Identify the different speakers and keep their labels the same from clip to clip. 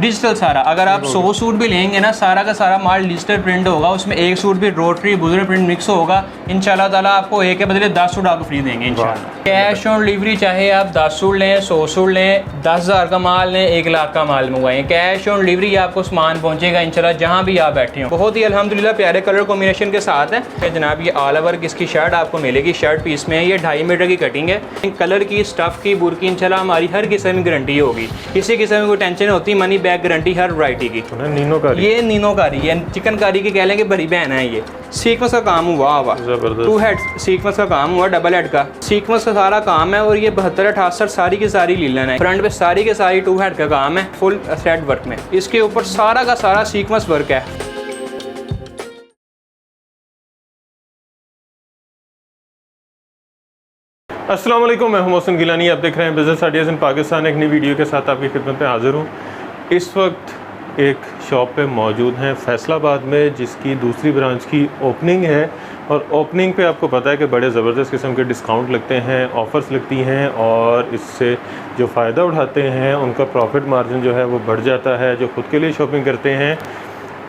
Speaker 1: Digital सारा। अगर आप 100 सूट भी लेंगे ना, सारा का सारा माल डिजिटल प्रिंट होगा, उसमें एक सूट भी रोटरी बुजर प्रिंट मिक्स होगा। इंशाल्लाह ताला आपको एक के बदले 10 सूट आपको फ्री देंगे इंशाल्लाह। कैश ऑन डिलीवरी चाहे आप 10 सूट लें, 100 सूट लें, 10,000 का माल लें, 1 लाख का माल मंगवाएं, कैश ऑन डिलीवरी आपको सामान पहुंचेगा इंशाल्लाह जहां भी आप बैठे हो। बहुत ही अल्हम्दुलिल्लाह प्यारे कलर कॉम्बिनेशन के साथ है जनाब। ये ऑल ओवर इसकी शर्ट आपको मिलेगी, शर्ट पीस में है, ये 2.5 मीटर की कटिंग है। कलर की, स्टफ़ की, बुर की इंशाल्लाह हमारी हर किस्म की गारंटी होगी, किसी किस्म की कोई टेंशन होती, मनी बैक गारंटी हर वैरायटी की। ये नीनोकारी है, चिकनकारी की कह लें कि बड़ी बहन है। ये सीक्वेंस का काम हुआ, वाह 2 हेड सीक्वेंस का काम हुआ, डबल हेड का सीक्वेंस का सारा काम है। और ये 72, 68 सारी की सारी लीलन है। फ्रंट पे सारी के सारी 2 हेड का काम है, फुल थ्रेड वर्क में। इसके ऊपर सारा का सारा सीक्वेंस वर्क है।
Speaker 2: अस्सलाम वालेकुम, मैं हूं मोहसिन गिलानी। आप देख रहे हैं बिज़नेस आइडियाज़ इन पाकिस्तान। एक नई वीडियो के साथ आपकी खिदमत में हाज़िर हूं। इस वक्त एक शॉप पे मौजूद हैं फैसलाबाद में, जिसकी दूसरी ब्रांच की ओपनिंग है। और ओपनिंग पे आपको पता है कि बड़े ज़बरदस्त किस्म के डिस्काउंट लगते हैं, ऑफ़र्स लगती हैं, और इससे जो फ़ायदा उठाते हैं उनका प्रॉफिट मार्जिन जो है वो बढ़ जाता है। जो ख़ुद के लिए शॉपिंग करते हैं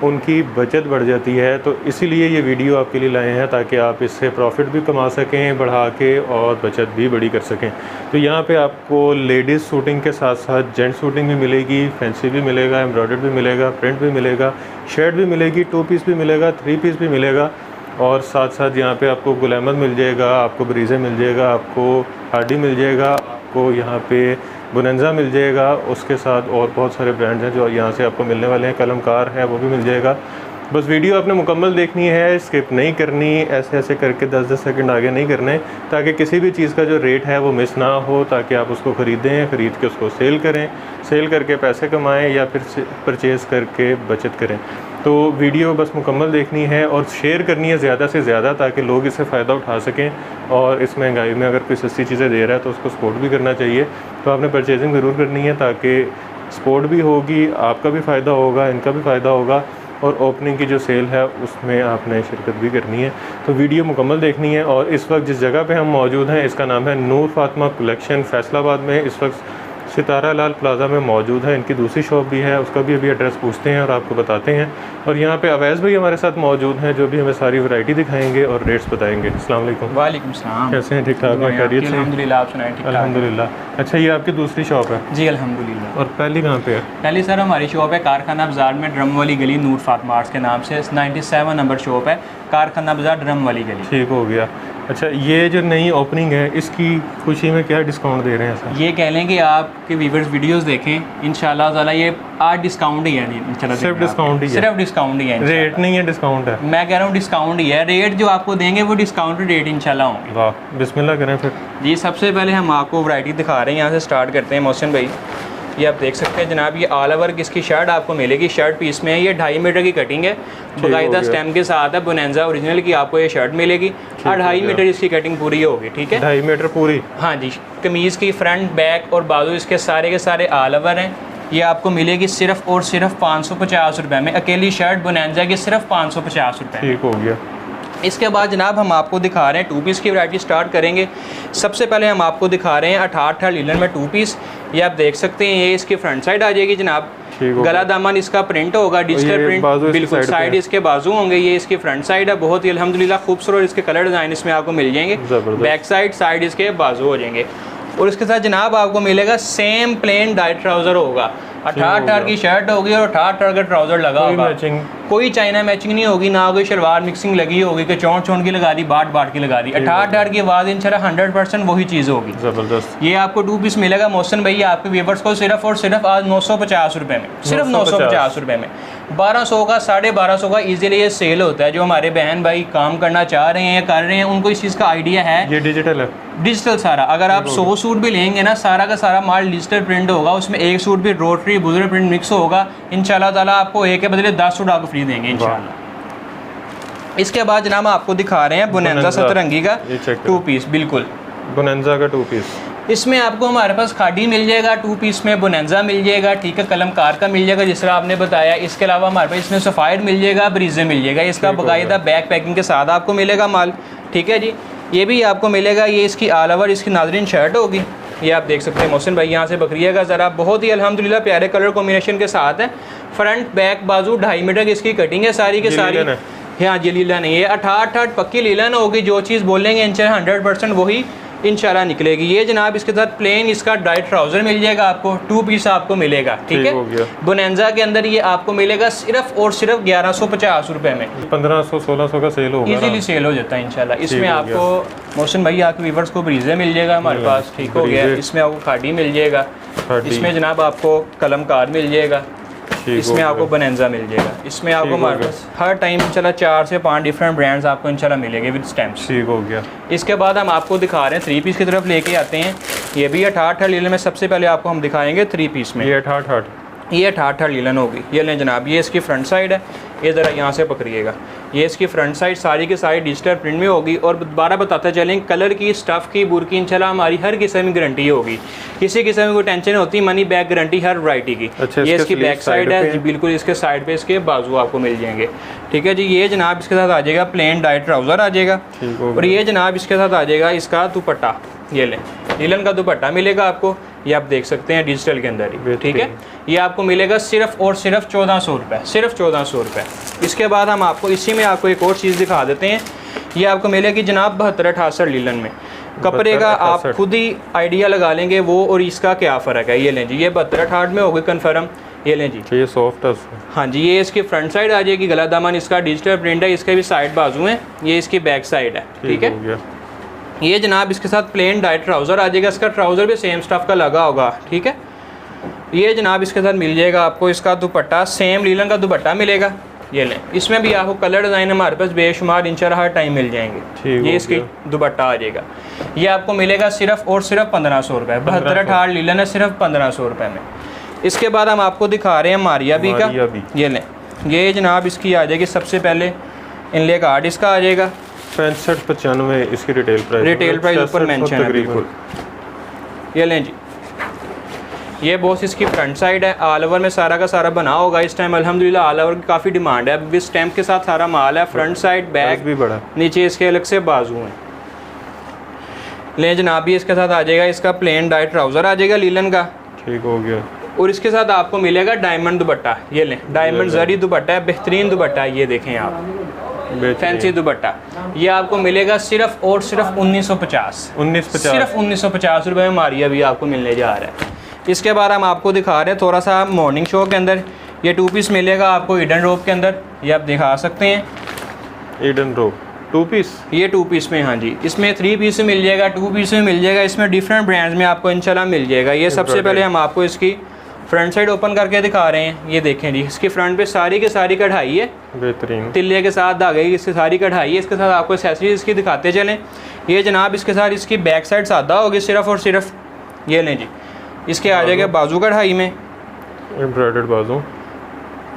Speaker 2: उनकी बचत बढ़ जाती है। तो इसीलिए ये वीडियो आपके लिए लाए हैं ताकि आप इससे प्रॉफिट भी कमा सकें बढ़ा के, और बचत भी बड़ी कर सकें। तो यहाँ पे आपको लेडीज़ सूटिंग के साथ साथ जेंट्स सूटिंग भी मिलेगी, फैंसी भी मिलेगा, एम्ब्रॉयडर्ड भी मिलेगा, प्रिंट भी मिलेगा, शर्ट भी मिलेगी, 2 पीस भी मिलेगा, 3 पीस भी मिलेगा। और साथ साथ यहाँ पे आपको गुल अहमद मिल जाएगा, आपको ब्रीज़े मिल जाएगा, आपको हार्डी मिल जाएगा, आपको यहाँ पे बोनेंजा मिल जाएगा। उसके साथ और बहुत सारे ब्रांड्स हैं जो यहाँ से आपको मिलने वाले हैं। कलमकार है वो भी मिल जाएगा। बस वीडियो आपने मुकम्मल देखनी है, स्किप नहीं करनी, ऐसे ऐसे करके 10-10 सेकंड आगे नहीं करने, ताकि किसी भी चीज़ का जो रेट है वो मिस ना हो, ताकि आप उसको ख़रीदें, ख़रीद के उसको सेल करें, सेल करके पैसे कमाएं, या फिर परचेज़ करके बचत करें। तो वीडियो बस मुकम्मल देखनी है और शेयर करनी है ज़्यादा से ज़्यादा, ताकि लोग इससे फ़ायदा उठा सकें। और इस महंगाई में अगर कोई सस्ती चीज़ें दे रहा है तो उसको सपोर्ट भी करना चाहिए। तो आपने परचेजिंग ज़रूर करनी है, ताकि सपोर्ट भी होगी, आपका भी फ़ायदा होगा, इनका भी फ़ायदा होगा, और ओपनिंग की जो सेल है उसमें आपने शिरकत भी करनी है। तो वीडियो मुकम्मल देखनी है। और इस वक्त जिस जगह पे हम मौजूद हैं इसका नाम है नूर फातिमा कलेक्शन, फैसलाबाद में। इस वक्त सितारा लाल प्लाजा में मौजूद है। इनकी दूसरी शॉप भी है, उसका भी अभी एड्रेस पूछते हैं और आपको बताते हैं। और यहाँ पे अवैज़ भाई हमारे साथ मौजूद हैं, जो भी हमें सारी वैरायटी दिखाएंगे और रेट्स बताएंगे। अस्सलाम वालेकुम।
Speaker 1: वालेकुम सलाम।
Speaker 2: कैसे हैं? ठीक ठाक हैं? खैरियत से?
Speaker 1: अल्हम्दुलिल्लाह, आप सुनाएं? ठीक ठाक
Speaker 2: अल्हम्दुलिल्लाह। अच्छा, ये आपकी दूसरी शॉप है?
Speaker 1: जी अल्हम्दुलिल्लाह।
Speaker 2: और पहली कहाँ पे है?
Speaker 1: पहली सर हमारी शॉप है कारखाना बाज़ार में, ड्रम वाली गली, नूर फातिमा आर्ट्स के नाम से 97 नंबर शॉप है, कारखाना बाज़ार ड्रम वाली गली।
Speaker 2: ठीक हो गया। अच्छा, ये जो नई ओपनिंग है इसकी खुशी में क्या डिस्काउंट दे रहे हैं सर?
Speaker 1: ये कह लें कि आपके व्यूअर्स वीडियोस देखें इंशाल्लाह ताला, ये आज डिस्काउंट ही है।
Speaker 2: सिर्फ डिस्काउंट ही है?
Speaker 1: सिर्फ डिस्काउंट ही है,
Speaker 2: रेट नहीं है, डिस्काउंट है।
Speaker 1: मैं कह रहा हूँ डिस्काउंट ही है। रेट जो आपको देंगे वो डिस्काउंट रेट इंशाल्लाह होंगे।
Speaker 2: वाह, बिस्मिल्लाह करें फिर।
Speaker 1: जी, सबसे पहले हम आपको वैरायटी दिखा रहे हैं, यहाँ से स्टार्ट करते हैं मोहसिन भाई। ये आप देख सकते हैं जनाब, ये ऑल ओवर इसकी शर्ट आपको मिलेगी, शर्ट पीस में है। ये 2.5 मीटर की कटिंग है, बाकायदा स्टेम के साथ है, बोनेंजा ओरिजिनल की आपको ये शर्ट मिलेगी। 2.5 मीटर इसकी कटिंग पूरी होगी, ठीक है?
Speaker 2: 2.5 मीटर पूरी?
Speaker 1: हाँ जी। कमीज़ की फ्रंट, बैक और बाजू इसके सारे के सारे ऑल ओवर हैं। ये आपको मिलेगी सिर्फ और सिर्फ 550 रुपये में। अकेली शर्ट बोनेंजा की सिर्फ 550 रुपये।
Speaker 2: ठीक हो गया।
Speaker 1: इसके बाद जनाब हम आपको दिखा रहे हैं 2 पीस की वैरायटी स्टार्ट करेंगे। सबसे पहले हम आपको दिखा रहे हैं 88 लीलन में 2 पीस। ये आप देख सकते हैं, ये इसकी फ्रंट साइड आ जाएगी जनाब। गला दामन इसका प्रिंट होगा, डिजिटल प्रिंट, बिल्कुल साइड इसके बाजू होंगे। ये इसकी फ्रंट साइड है, बहुत ही अल्हम्दुलिल्लाह खूबसूरत। इसके कलर डिज़ाइन इसमें आपको मिल जाएंगे। बैक साइड इसके बाजू हो जाएंगे। और इसके साथ जनाब आपको मिलेगा सेम प्लेन डाइट ट्राउज़र होगा। 88 की शर्ट होगी और 88 का ट्राउज़र लगा होगा। कोई चाइना मैचिंग नहीं होगी, ना कोई शलवार मिक्सिंग लगी होगी कि चौंट की लगा दी, बाट की लगा दी। 88 की आवाज़ इंशाल्लाह 100% वही चीज़ होगी।
Speaker 2: ज़बरदस्त।
Speaker 1: ये आपको 2 पीस मिलेगा मोहसिन भाई आपके व्यूअर्स को सिर्फ और सिर्फ आज 950 रुपये में, सिर्फ 950 रुपये में। 1200 का, 1250 का ईजिली ये सेल होता है। जो हमारे बहन भाई काम करना चाह रहे हैं या कर रहे हैं, उनको इस चीज़ का आइडिया है।
Speaker 2: ये डिजिटल है?
Speaker 1: डिजिटल सारा। अगर आप 100 सूट भी लेंगे ना, सारा का सारा माल डिजिटल प्रिंट होगा, उसमें एक सूट भी रोटरी बुजर प्रिंट मिक्स होगा। इंशाल्लाह ताला आपको एक के बदले 10 सूट आपको फ्री देंगे इंशाल्लाह। इसके बाद जनाब आपको दिखा रहे हैं बोनेंजा सतरंगी का 2 पीस। बिल्कुल
Speaker 2: बोनेंजा का 2 पीस।
Speaker 1: इसमें आपको हमारे पास खाड़ी मिल जाएगा 2 पीस में, बोनेंजा मिल जाएगा, ठीक है, कलमकार का मिल जाएगा जिस तरह आपने बताया। इसके अलावा हमारे पास इसमें सफ़ायर मिल जाएगा, ब्रीजे मिल जाएगा। इसका बाकायदा बैक पैकिंग के साथ आपको मिलेगा माल, ठीक है जी। ये भी आपको मिलेगा। ये इसकी ऑल ओवर इसकी नाजरीन शर्ट होगी, ये आप देख सकते हैं मोहसिन भाई, यहाँ से बकरिएगा ज़रा, बहुत ही अल्हम्दुलिल्लाह प्यारे कलर कॉम्बिनेशन के साथ है। फ्रंट बैक बाजू 2.5 मीटर की इसकी कटिंग है सारी के सारी। हाँ जी लीलन नहीं है, 68 पक्की लीलन होगी, जो चीज़ बोलेंगे इंशाल्लाह 100% वही इंशाल्लाह निकलेगी। ये जनाब इसके साथ प्लेन इसका डाइट ट्राउज़र मिल जाएगा आपको, 2 पीस आपको मिलेगा, ठीक है। बोनेंजा के अंदर ये आपको मिलेगा सिर्फ और सिर्फ 1150 रुपये में।
Speaker 2: 1500-1600 का सेल होगा,
Speaker 1: इजीली सेल हो जाता है इंशाल्लाह। इसमें आपको मोहसिन भाई आपके वीवर्स को ब्रीजे मिल जाएगा हमारे पास, ठीक हो गया। इसमें आपको खाड़ी मिल जाएगा, इसमें जनाब आपको कलमकार मिल जाएगा, इसमें आपको बोनेंजा मिल जाएगा, इसमें आपको हमारे पास हर टाइम इंशाल्लाह 4 से 5 डिफरेंट ब्रांड्स आपको इंशाल्लाह मिलेंगे विद स्टैम्प्स, ठीक हो गया। इसके बाद हम आपको दिखा रहे हैं 3 पीस की तरफ लेके आते हैं। ये भी 68 लीलन में सबसे पहले आपको हम दिखाएंगे 3 पीस में। ये 68 लीलन होगी। ये लें जनाब, ये इसकी फ्रंट साइड है, ये ज़रा यहाँ से पकड़िएगा, ये इसकी फ्रंट साइड सारी की सारी डिजिटल प्रिंट में होगी। और दोबारा बताते चलें, कलर की, स्टफ़ की, बुरकी इंशाल्लाह हमारी हर किस्म की गारंटी होगी, किसी किस्म की कोई टेंशन होती, मनी बैक गारंटी हर वैरायटी की।
Speaker 2: अच्छा,
Speaker 1: ये इसकी बैक साइड है, बिल्कुल इसके साइड पे इसके बाजू आपको मिल जाएंगे, ठीक है जी। ये जनाब इसके साथ आ जाएगा प्लेन डाइट ट्राउज़र आ जाएगा, और ये जनाब इसके साथ आ जाएगा इसका दुपट्टा। ये लें, लीलन का दुपट्टा मिलेगा आपको, ये आप देख सकते हैं डिजिटल के अंदर ही, ठीक है। ये आपको मिलेगा सिर्फ और सिर्फ 1400 रुपये, सिर्फ 1400 रुपये। इसके बाद हम आपको इसी में आपको एक और चीज़ दिखा देते हैं। ये आपको मिलेगी जनाब 72-68 लीलन में। कपड़े का आप खुद ही आइडिया लगा लेंगे वो और इसका क्या फ़र्क है। ये लें जी, ये 72-68 में होगी कन्फर्म। ये लें जी,
Speaker 2: ये सॉफ्ट है।
Speaker 1: हाँ जी, ये इसकी फ्रंट साइड आ जाएगी, गला दामन इसका डिजिटल प्रिंट है, इसके भी साइड बाजू हैं, ये इसकी बैक साइड है, ठीक है। ये जनाब इसके साथ प्लेन डाइट ट्राउज़र आ जाएगा, इसका ट्राउज़र भी सेम स्टफ़ का लगा होगा, ठीक है। ये जनाब इसके साथ मिल जाएगा आपको इसका दुपट्टा, सेम लीलन का दुपट्टा मिलेगा। ये लें, इसमें भी आपको कलर डिज़ाइन हमारे पास बेशुमार इंशाल्लाह हर टाइम मिल जाएंगे। ये इसकी दुपट्टा आ जाएगा, ये आपको मिलेगा सिर्फ और सिर्फ 1500 रुपये। 72-68 लीलन है, सिर्फ 1500 रुपये में। इसके बाद हम आपको दिखा रहे हैं मारिया बी का। ये लें, ये जनाब इसकी आ जाएगी सबसे पहले इनले का आर्ट इसका आ जाएगा
Speaker 2: 65-95 इसकी रिटेल प्राइस
Speaker 1: ऊपर मेंशन है बिल्कुल। ये लें जी, ये बॉस इसकी फ्रंट साइड है, ऑल ओवर में सारा का सारा बना होगा। इस टाइम अल्हम्दुलिल्लाह ऑल ओवर की काफ़ी डिमांड है, विद स्टैम्प के साथ सारा माल है। फ्रंट साइड, बैक
Speaker 2: भी बड़ा,
Speaker 1: नीचे इसके अलग से बाजू हैं। लें जनाब, भी इसके साथ आ जाएगा इसका प्लेन डाइट ट्राउज़र आ जाएगा लीलन का, ठीक हो गया। और इसके साथ आपको मिलेगा डायमंड दुपट्टा। ये लें, डायमंड जरी दुपट्टा है, बेहतरीन दुपट्टा है, ये देखें आप, फैंसी दुपट्टा। ये आपको मिलेगा सिर्फ और सिर्फ 1950, सिर्फ 1950 रुपये में मारिया भी आपको मिलने जा रहा है। इसके बाद हम आपको दिखा रहे हैं थोड़ा सा मॉर्निंग शो के अंदर, ये 2 पीस मिलेगा आपको ईडन रोप के अंदर, ये आप दिखा सकते हैं। ईडन रोप 2 पीस, ये 2 पीस में, हाँ जी। इसमें 3 पीस में मिल जाएगा, 2 पीस में मिल जाएगा, इसमें डिफरेंट ब्रांड्स में आपको इंशाल्लाह मिल जाएगा। ये सबसे पहले हम आपको इसकी फ्रंट साइड ओपन करके दिखा रहे हैं। ये देखें जी, इसकी फ्रंट पे सारी की सारी कढ़ाई है, बेहतरीन तिल्ले के साथ धागे की इसकी सारी कढ़ाई है। इसके साथ आपको एक्सेसरीज इसकी दिखाते चलें। ये जनाब इसके साथ इसकी बैक साइड सादा होगी सिर्फ और सिर्फ। ये लें जी, इसके आ जाएगा बाजू कढ़ाई में एम्ब्रॉयडर्ड बाजू।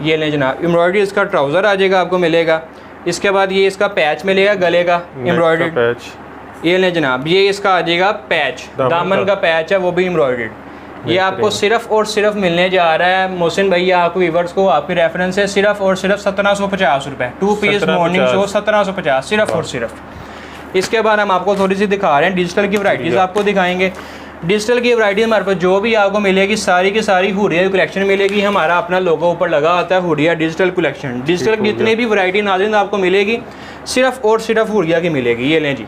Speaker 1: ये लें जनाब, एम्ब्रॉयडरी इसका ट्राउज़र आ जाएगा आपको मिलेगा। इसके बाद ये इसका पैच मिलेगा गले का एम्ब्रॉयडर्ड पैच। ये लें जनाब, ये इसका आ जाएगा पैच, दामन का पैच है, वो भी एम्ब्रॉयडर्ड। ये आपको सिर्फ और सिर्फ मिलने जा रहा है मोहसिन भैया, आपको व्यूअर्स को आपकी रेफरेंस है, सिर्फ और सिर्फ 1750 रुपये। 2 पीस मॉर्निंग शो 1750 सिर्फ और सिर्फ। इसके बाद हम आपको थोड़ी सी दिखा रहे हैं डिजिटल की वैराइटीज़ आपको दिखाएंगे। डिजिटल की वैराइटीज़ हमारे पास जो भी आपको मिलेगी सारी की सारी हुडिया की कलेक्शन मिलेगी। हमारा अपना लोगो ऊपर लगा होता है हुडिया डिजिटल कलेक्शन। डिजिटल की जितनी भी वैरायटी नाज़रीन आपको मिलेगी सिर्फ और सिर्फ हुडिया की मिलेगी। ये लें जी,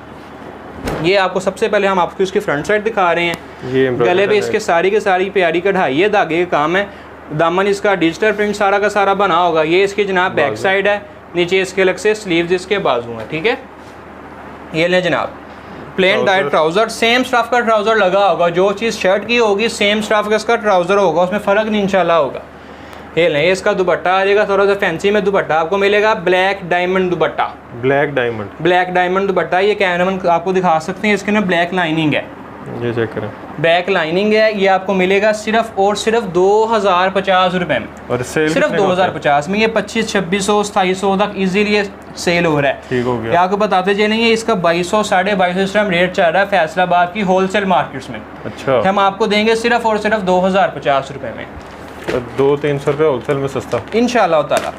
Speaker 1: ये आपको सबसे पहले हम आपको इसकी फ्रंट साइड दिखा रहे हैं। ये गले पे इसके सारी के सारी प्यारी कढ़ाई है, धागे का काम है, दामन इसका डिजिटल प्रिंट सारा का सारा बना होगा। ये इसकी जनाब बैक साइड है, नीचे इसके अलग से स्लीव्स इसके बाजू हैं, ठीक है। ये लें जनाब, plane diet trouser, same stuff का ट्राउज़र लगा होगा, जो चीज़ शर्ट की होगी सेम स्टफ़ का इसका ट्राउज़र होगा, उसमें फ़र्क नहीं इंशाल्लाह होगा। ये लें, इसका दुपट्टा आ जाएगा थोड़ा सा फैंसी में दुपट्टा आपको मिलेगा, ब्लैक डायमंड दुपट्टा, ब्लैक डायमंड दुपट्टा। ये कैमरामैन आपको दिखा सकते हैं, इसके ना ब्लैक लाइनिंग है, ये चेक करें, बैक लाइनिंग है। ये आपको मिलेगा सिर्फ और सिर्फ 2050 रुपये में, और सिर्फ 2050 में। ये 2500-2600 2700 तक इजीली सेल हो रहा है, ठीक हो गया। आपको बताते चलेंगे इसका 2200 2250 इस टाइम रेट चल रहा है फैसलाबाद की होलसेल मार्केट्स में। अच्छा, हम आपको देंगे सिर्फ और सिर्फ 2050 रुपये में, 200-300 रुपये होलसेल में सस्ता इंशाल्लाह ताला।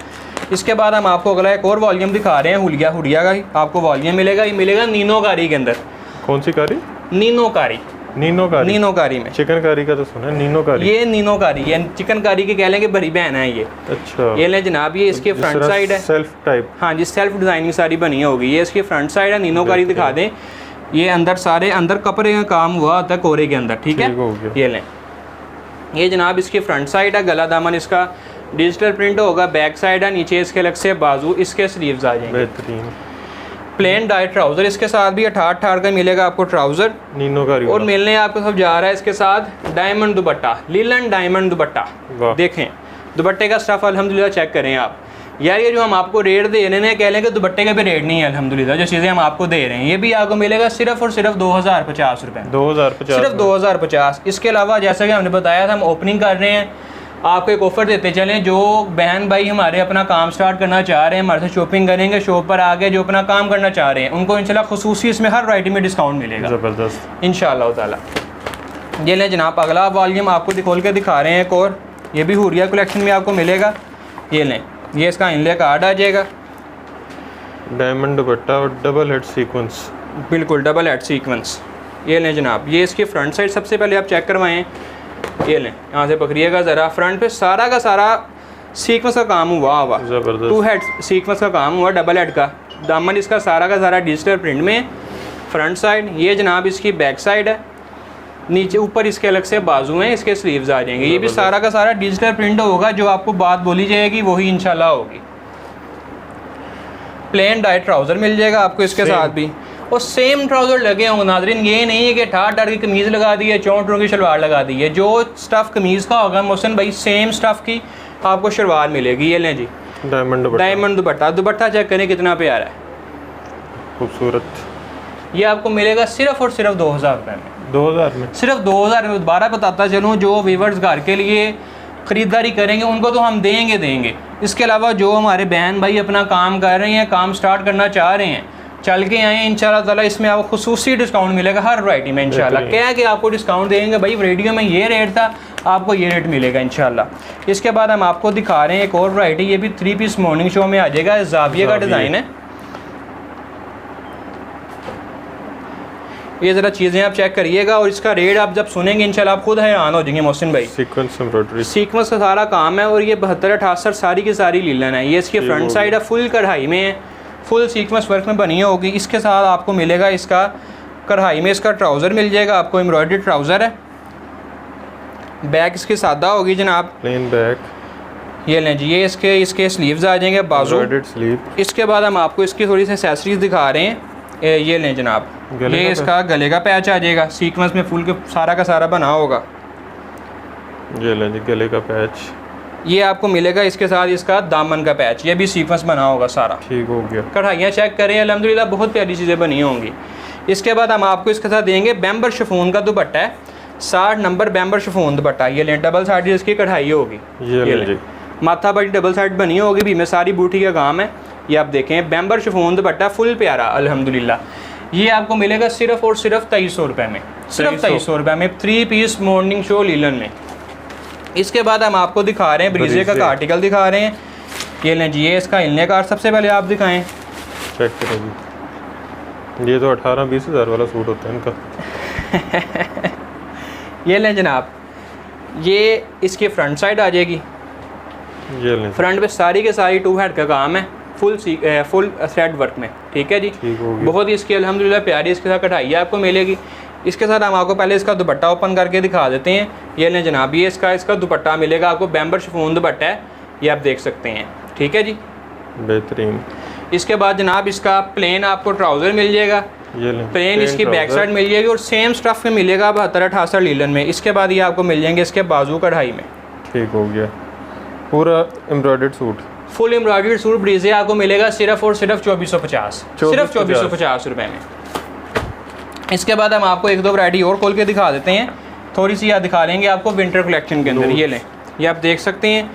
Speaker 1: इसके बाद हम आपको अगला एक और वॉल्यूम दिखा रहे हैं, हुडिया का ही आपको वॉल्यूम मिलेगा। ये मिलेगा नीनो कारी के अंदर। कौन सी कारी? नीनो कारी,
Speaker 2: नीनोकारी।
Speaker 1: नीनोकारी में।
Speaker 2: चिकनकारी का तो सुना है, नीनोकारी।
Speaker 1: ये नीनोकारी, ये चिकनकारी की कह लेंगे बड़ी बहन है ये।
Speaker 2: अच्छा,
Speaker 1: ये ले जनाब, ये इसके फ्रंट साइड है,
Speaker 2: सेल्फ टाइप।
Speaker 1: हाँ जी, सेल्फ डिजाइनिंग सारी बनी होगी। ये इसकी फ्रंट साइड है, नीनोकारी दिखा दें। ये अंदर सारे अंदर कपड़े का काम हुआ होता है कोरे के अंदर, ठीक है। ये लें, ये जनाब इसकी फ्रंट साइड है, गला दामन इसका डिजिटल प्रिंट होगा, बैक साइड है, नीचे इसके अलग से बाजू, इसके स्लीव्स आ जाएंगे।
Speaker 2: बेहतरीन।
Speaker 1: प्लेन डाइट ट्राउजर इसके साथ भी 68 का मिलेगा आपको ट्राउजर।
Speaker 2: नीनोकारी
Speaker 1: और मिलने आपको सब जा रहा है इसके साथ डायमंड दुपट्टा, लिलन डायमंड दुपट्टा। देखें दुपट्टे का स्टफ अल्हम्दुलिल्लाह चेक करें आप। यार ये जो हम आपको रेट दे रहे हैं, कह लें कि दुपट्टे का भी रेट नहीं है अल्हम्दुलिल्लाह, जो चीज़ें हम आपको दे रहे हैं ये भी आपको मिलेगा सिर्फ और सिर्फ 2050 रुपये।
Speaker 2: 2050,
Speaker 1: सिर्फ 2050। इसके अलावा जैसा कि हमने बताया था, हम ओपनिंग कर रहे हैं, आपको एक ऑफ़र देते चलें। जो बहन भाई हमारे अपना काम स्टार्ट करना चाह रहे हैं, हमारे से शॉपिंग करेंगे, शॉप पर आके जो अपना काम करना चाह रहे हैं, उनको इंशाल्लाह खुसूसी इसमें हर वैरायटी में डिस्काउंट मिलेगा
Speaker 2: ज़बरदस्त
Speaker 1: इंशाल्लाह ताला। ये लें जनाब, अगला वॉल्यूम आपको खोल के दिखा रहे हैं एक और, ये भी हुरिया कलेक्शन में आपको मिलेगा। ये लें, ये इसका इनले कार्ड आ जाएगा,
Speaker 2: डायमंड दुपट्टा और डबल हेड सीक्वेंस,
Speaker 1: बिल्कुल डबल हेड सीक्वेंस। ये लें जनाब, ये इसकी फ्रंट साइड सबसे पहले आप चेक करवाएं। ये लें, यहाँ से पकड़िएगा ज़रा, फ्रंट पे सारा का सारा सीक्वेंस का काम हुआ
Speaker 2: ज़बरदस्त।
Speaker 1: 2 हेड सीक्वेंस का काम हुआ, डबल हेड का। दामन इसका सारा का सारा डिजिटल प्रिंट में, फ्रंट साइड। ये जनाब इसकी बैक साइड है, नीचे ऊपर इसके अलग से बाजू हैं, इसके स्लीव्स आ जाएंगे। ये भी सारा का सारा डिजिटल प्रिंट होगा, जो आपको बात बोली जाएगी वही इंशाल्लाह होगी। प्लेन डाइट ट्राउज़र मिल जाएगा आपको इसके साथ भी, और सेम ट्राउज़र लगे होंगे नाज़रीन। ये नहीं है कि ठाट की कमीज़ लगा दी है, 64 की शलवार लगा दी है। जो स्टफ़ कमीज़ का होगा मोहसिन भाई, सेम स्टफ़ की आपको शलवार मिलेगी। ये लें जी, डायमंड दुपट्टा। दुपट्टा चेक करें कितना प्यारा है,
Speaker 2: खूबसूरत।
Speaker 1: ये आपको मिलेगा सिर्फ और सिर्फ 2000 रुपये में।
Speaker 2: 2000 में,
Speaker 1: सिर्फ 2000 में। दोबारा बताता चलूँ, जो व्यूवर्स घर के लिए ख़रीदारी करेंगे उनको तो हम देंगे। इसके अलावा जो हमारे बहन भाई अपना काम कर रहे हैं, काम स्टार्ट करना चाह रहे हैं, चल के आए इंशाल्लाह ताला, इसमें आपको खुसूसी डिस्काउंट मिलेगा हर वैरायटी में इंशाल्लाह। क्या है कि आपको डिस्काउंट देंगे भाई, वीडियो में ये रेट था, आपको ये रेट मिलेगा इंशाल्लाह। इसके बाद हम आपको दिखा रहे हैं एक और वैरायटी, ये भी 3 पीस मॉर्निंग शो में आ जाएगा। ज़ाविये का डिज़ाइन है, ये ज़रा चीज़ें आप चेक करिएगा, और इसका रेट आप जब सुनेंगे इंशाल्लाह आप खुद हैरान हो जाएंगे मोहसिन भाई।
Speaker 2: सीक्वेंस एम्ब्रॉयडरी, सीक्वेंस
Speaker 1: का सारा काम है, और ये 72-68 सारी की सारी लीलन है। ये इसकी फ्रंट साइड है, फुल कढ़ाई में है, फुल सीक्वेंस वर्क में बनी होगी। इसके साथ आपको मिलेगा इसका कढ़ाई में इसका ट्राउज़र मिल जाएगा आपको, एम्ब्रॉयडरी ट्राउज़र है। बैक इसकी सादा होगी जनाब, प्लेन बैक। ये लें जी, ये इसके स्लीव्स आ जाएंगे, बाजू स्लीव। इसके बाद हम आपको इसकी थोड़ी सी एक्सेसरीज दिखा रहे हैं। ये लें जनाब, ये इसका गले का पैच आ जाएगा, सीक्वेंस में फुल के सारा का सारा बना होगा।
Speaker 2: ये लें जी, गले का पैच।
Speaker 1: ये आपको मिलेगा इसके साथ इसका दामन का पैच, ये भी सीक्वेंस बना होगा सारा। ठीक हो गया। कढ़ाइयाँ चेक करें, अल्हम्दुलिल्लाह बहुत प्यारी चीज़ें बनी होंगी। इसके बाद हम आपको इसके साथ देंगे बैम्बर शिफॉन का दुपट्टा है, 60 नंबर बैम्बर शिफॉन दुपट्टा। ये लें, डबल साइड इसकी कढ़ाई होगी। ये लें, माथा बड़ी डबल साइड बनी होगी, भी में सारी बूटी का काम है। ये आप देखें, बैम्बर शिफॉन दुपट्टा फुल प्यारा अल्हम्दुलिल्लाह। ये आपको मिलेगा सिर्फ और सिर्फ 2300 रुपये में, सिर्फ 2300 रुपये में, 3 पीस मॉर्निंग शो लीलन में। इसके बाद हम आपको दिखा रहे हैं ब्रीजे का आर्टिकल दिखा रहे हैं। ये लें जी, ये इसका इनले कार्ड सबसे पहले आप दिखाएं,
Speaker 2: चेक करें जी। ये तो 18-20 हज़ार वाला सूट होता है इनका।
Speaker 1: ये लें जनाब, ये इसकी फ्रंट साइड आ जाएगी। ये लें, फ्रंट पे सारी के सारी 2 हेड का काम है, फुल थ्रेड वर्क में। ठीक है जी, बहुत ही इसकी अल्हम्दुलिल्लाह प्यारी इसके साथ कढ़ाई आपको मिलेगी। इसके साथ हम आपको पहले इसका दुपट्टा ओपन करके दिखा देते हैं। ये लें जनाब, ये इसका दुपट्टा मिलेगा आपको, बैम्बर शिफॉन दुपट्टा है, ये आप देख सकते हैं। ठीक है जी, बेहतरीन। इसके बाद जनाब इसका प्लेन आपको ट्राउज़र मिल जाएगा, प्लेन इसकी बैक साइड मिल जाएगी, और सेम स्टफ़ में मिलेगा 72-68 लीलन में। इसके बाद ये आपको मिल जाएंगे इसके बाजू कढ़ाई में। ठीक हो गया, पूरा embroidered suit, full embroidered suit ब्रीजे आपको मिलेगा सिर्फ और सिर्फ 2450, सिर्फ 2450 रुपये में। इसके बाद हम आपको 1-2 वैरायटी और खोल के दिखा देते हैं, थोड़ी सी याद दिखा लेंगे आपको विंटर कलेक्शन के अंदर। ये लें, ये आप देख सकते हैं,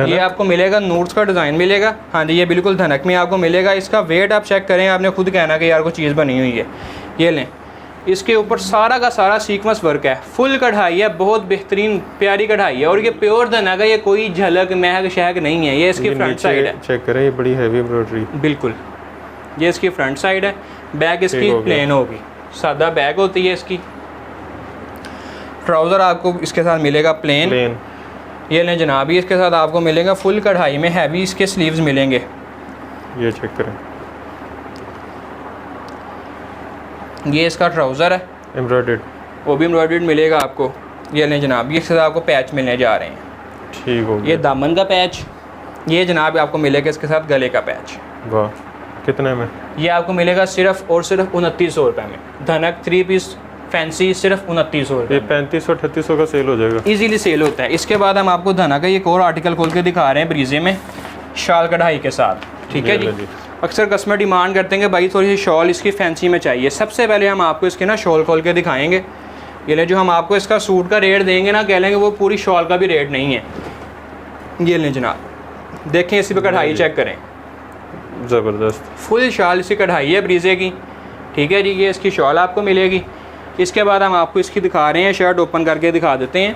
Speaker 1: ये आपको मिलेगा नूट्स का डिज़ाइन मिलेगा। हाँ जी, ये बिल्कुल धनक में आपको मिलेगा। इसका वेट आप चेक करें, आपने खुद कहना कि यार कोई चीज़ बनी हुई है। ये लें, इसके ऊपर सारा का सारा सीक्वेंस वर्क है, फुल कढ़ाई है, बहुत बेहतरीन प्यारी कढ़ाई है, और ये प्योर धनक है, ये कोई झलक महक शहक नहीं है। ये इसकी फ्रंट साइड है, चेक करें, ये बड़ी हैवी एम्ब्रॉयडरी, बिल्कुल। ये इसकी फ्रंट साइड है, बैक इसकी प्लेन होगी, सादा बैक होती है इसकी। ट्राउज़र आपको इसके साथ मिलेगा प्लेन। ये लें जनाब, ये इसके साथ आपको मिलेगा फुल कढ़ाई में हैवी इसके स्लीव्स मिलेंगे।
Speaker 2: ये चेक करें,
Speaker 1: ये इसका ट्राउज़र है,
Speaker 2: एम्ब्रॉयडर्ड,
Speaker 1: वो भी एम्ब्रॉयडर्ड मिलेगा आपको। ये लें जनाब, ये इसके साथ आपको पैच मिलने जा रहे हैं।
Speaker 2: ठीक हो गया।
Speaker 1: ये दामन का पैच, ये जनाब आपको मिलेगा इसके साथ गले का पैच।
Speaker 2: वाह, कितने में?
Speaker 1: ये आपको मिलेगा सिर्फ और सिर्फ 2900 रुपये में। धनक 3 पीस फैंसी सिर्फ 2900 रुपये।
Speaker 2: ये 3500-3800 का सेल हो जाएगा,
Speaker 1: इजीली सेल होता है। इसके बाद हम आपको धनक का एक और आर्टिकल खोल के दिखा रहे हैं ब्रीजे में, शाल कढ़ाई के साथ। ठीक है जी। अक्सर कस्टमर डिमांड करते हैं कि भाई थोड़ी सी शॉल इसकी फैंसी में चाहिए। सबसे पहले हम आपको इसके ना शॉल खोल के दिखाएंगे। ये ले, जो हम आपको इसका सूट का रेट देंगे ना, कह लेंगे वो पूरी शॉल का भी रेट नहीं है। ये लें जनाब, देखें इसी पे कढ़ाई चेक करें,
Speaker 2: ज़बरदस्त
Speaker 1: फुल शाल इसकी कढ़ाई है ब्रीजे की। ठीक है जी, ये इसकी शॉल आपको मिलेगी। इसके बाद हम आपको इसकी दिखा रहे हैं, शर्ट ओपन करके दिखा देते हैं।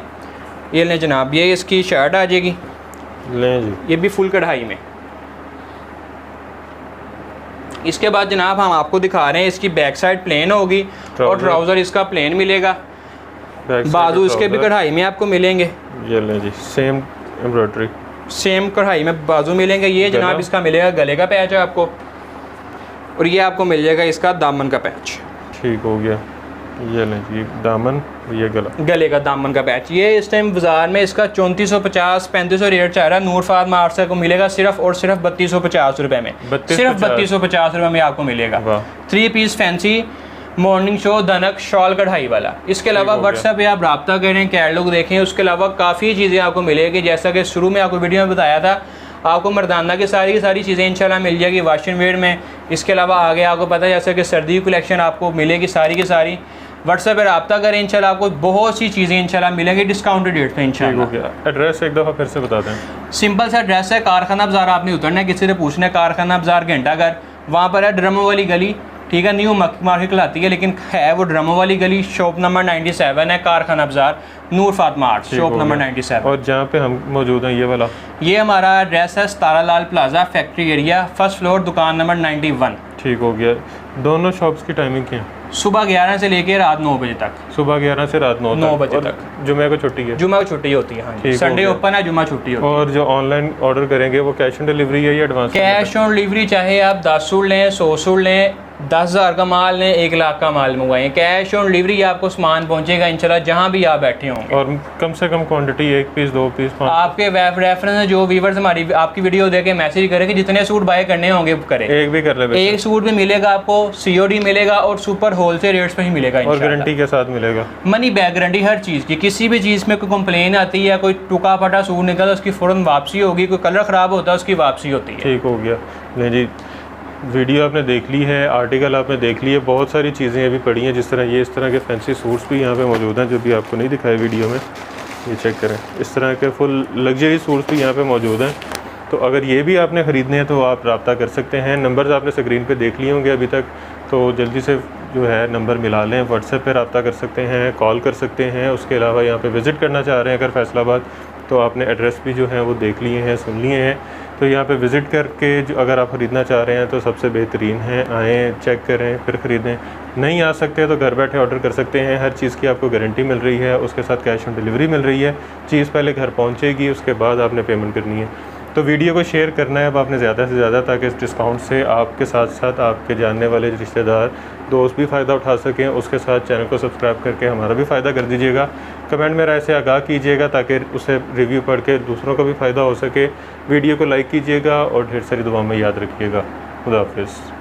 Speaker 1: ये लें जनाब, ये इसकी शर्ट आ जाएगी,
Speaker 2: लें जी,
Speaker 1: ये भी फुल कढ़ाई में। इसके बाद जनाब हम आपको दिखा रहे हैं, इसकी बैक साइड प्लेन होगी और ट्राउज़र इसका प्लेन मिलेगा। बाजू इसके भी कढ़ाई में आपको मिलेंगे।
Speaker 2: ये लें जी, सेम एम्ब्रॉयडरी,
Speaker 1: सेम कढ़ाई में बाजू मिलेंगे। ये जनाब इसका मिलेगा गले का पैच है आपको, और ये आपको मिल जाएगा इसका दामन का पैच।
Speaker 2: ठीक हो गया। ये लें जी, दामन, ये गला,
Speaker 1: गले का दामन का पैच। ये इस टाइम बाजार में इसका 3450-3500 रेट चल रहा है। नूर फातिमा आर्ट से को मिलेगा सिर्फ और सिर्फ 3250 रुपये में। सिर्फ 3250 रुपये में आपको मिलेगा। 3 पीस फैंसी मॉर्निंग शो धनक शॉल कढ़ाई वाला। इसके अलावा व्हाट्सएप पे आप रब्ता करें, कैटलॉग देखें। उसके अलावा काफ़ी चीज़ें आपको मिलेगी, जैसा कि शुरू में आपको वीडियो में बताया था। आपको मर्दाना की सारी चीज़ें इंशाल्लाह मिल जाएगी वाशिंग वेयर में। इसके अलावा आगे आपको पता है जैसे कि सर्दी की कलेक्शन आपको मिलेगी सारी की सारी। व्हाट्सएप पर रब्ता करें, इंशाल्लाह आपको बहुत सी चीज़ें इंशाल्लाह मिलेंगी डिस्काउंटेड रेट पे इंशाल्लाह।
Speaker 2: एड्रेस एक दफ़ा फिर से बता दें।
Speaker 1: सिंपल सा एड्रेस है, कारखाना बाज़ार आपने उतरना है, किसी से पूछना है कारखाना बाज़ार घंटाघर, वहाँ पर है ड्रमो वाली गली। ठीक है, न्यू मार्केट कहलाती है लेकिन है वो ड्रमो वाली गली। शॉप नंबर 97 है, कारखाना बाज़ार, नूर फातिमा आर्ट, शॉप नंबर 97।
Speaker 2: और जहाँ पे हम मौजूद हैं, ये वाला,
Speaker 1: ये हमारा एड्रेस है Satara Lal plaza, factory area, first floor, दुकान नंबर 91।
Speaker 2: ठीक हो गया। दोनों शॉप्स की टाइमिंग क्या है?
Speaker 1: सुबह 11 से लेकर रात 9 बजे तक।
Speaker 2: सुबह 11 से रात 9
Speaker 1: बजे तक।
Speaker 2: जुमे को छुट्टी है?
Speaker 1: जुमा को छुट्टी होती है, हाँ। संडे ओपन है, जुमा छुट्टी होती है।
Speaker 2: और जो ऑनलाइन ऑर्डर करेंगे वो कैश ऑन डिलीवरी है या एडवांस?
Speaker 1: कैश ऑन डिलीवरी, चाहे आप 10 सूट लें, 100 सूट लें, 10,000 का माल लें, 1 लाख का माल मंगवाएं, कैश ऑन डिलीवरी आपको सामान पहुंचेगा इंशाल्लाह जहां भी आप बैठे होंगे।
Speaker 2: और कम से कम क्वांटिटी 1 पीस 2 पीस 5? आपके
Speaker 1: रेफरेंस जो व्यूवर्स हमारी आपकी वीडियो देके मैसेज करें कि जितने सूट बाय करने होंगे करें।
Speaker 2: एक भी कर ले,
Speaker 1: एक सूट भी मिलेगा आपको, COD मिलेगा और सुपर होलसेल रेट्स पे ही मिलेगा
Speaker 2: और गारंटी के साथ मिलेगा।
Speaker 1: मनी बैक गारंटी हर चीज़ की। किसी भी चीज़ में कोई कंप्लेन आती है, कोई टुका फटा सूट निकलता उसकी फ़ौरन वापसी होगी, कोई कलर ख़राब होता है उसकी वापसी होती है।
Speaker 2: ठीक हो गया। नहीं जी, वीडियो आपने देख ली है, आर्टिकल आपने देख ली है, बहुत सारी चीज़ें अभी पड़ी हैं, जिस तरह ये इस तरह के फैंसी सूट्स भी यहाँ पे मौजूद हैं जो भी आपको नहीं दिखाए वीडियो में। ये चेक करें, इस तरह के फुल लग्जरी सूट्स भी यहाँ पे मौजूद हैं। तो अगर ये भी आपने ख़रीदने हैं तो आप रब्ता कर सकते हैं। नंबर्स आपने स्क्रीन पे देख लिए होंगे अभी तक, तो जल्दी से जो है नंबर मिला लें। व्हाट्सएप पे रब्ता कर सकते हैं, कॉल कर सकते हैं। उसके अलावा यहाँ पे विज़िट करना चाह रहे हैं अगर फैसलाबाद, तो आपने एड्रेस भी जो है वो देख लिए हैं, सुन लिए हैं। तो यहाँ पे विज़िट करके जो अगर आप ख़रीदना चाह रहे हैं तो सबसे बेहतरीन है, आएँ, चेक करें, फिर ख़रीदें। नहीं आ सकते तो घर बैठे ऑर्डर कर सकते हैं। हर चीज़ की आपको गारंटी मिल रही है, उसके साथ कैश ऑन डिलीवरी मिल रही है। चीज़ पहले घर पहुँचेगी, उसके बाद आपने पेमेंट करनी है। तो वीडियो को शेयर करना है अब आपने ज़्यादा से ज़्यादा, ताकि इस डिस्काउंट से आपके साथ साथ आपके जानने वाले रिश्तेदार दोस्त भी फ़ायदा उठा सकें। उसके साथ चैनल को सब्सक्राइब करके हमारा भी फ़ायदा कर दीजिएगा। कमेंट में राय से आगाह कीजिएगा ताकि उसे रिव्यू पढ़ के दूसरों को भी फ़ायदा हो सके। वीडियो को लाइक कीजिएगा और ढेर सारी दुआ में याद रखिएगा। खुदा हाफिज़।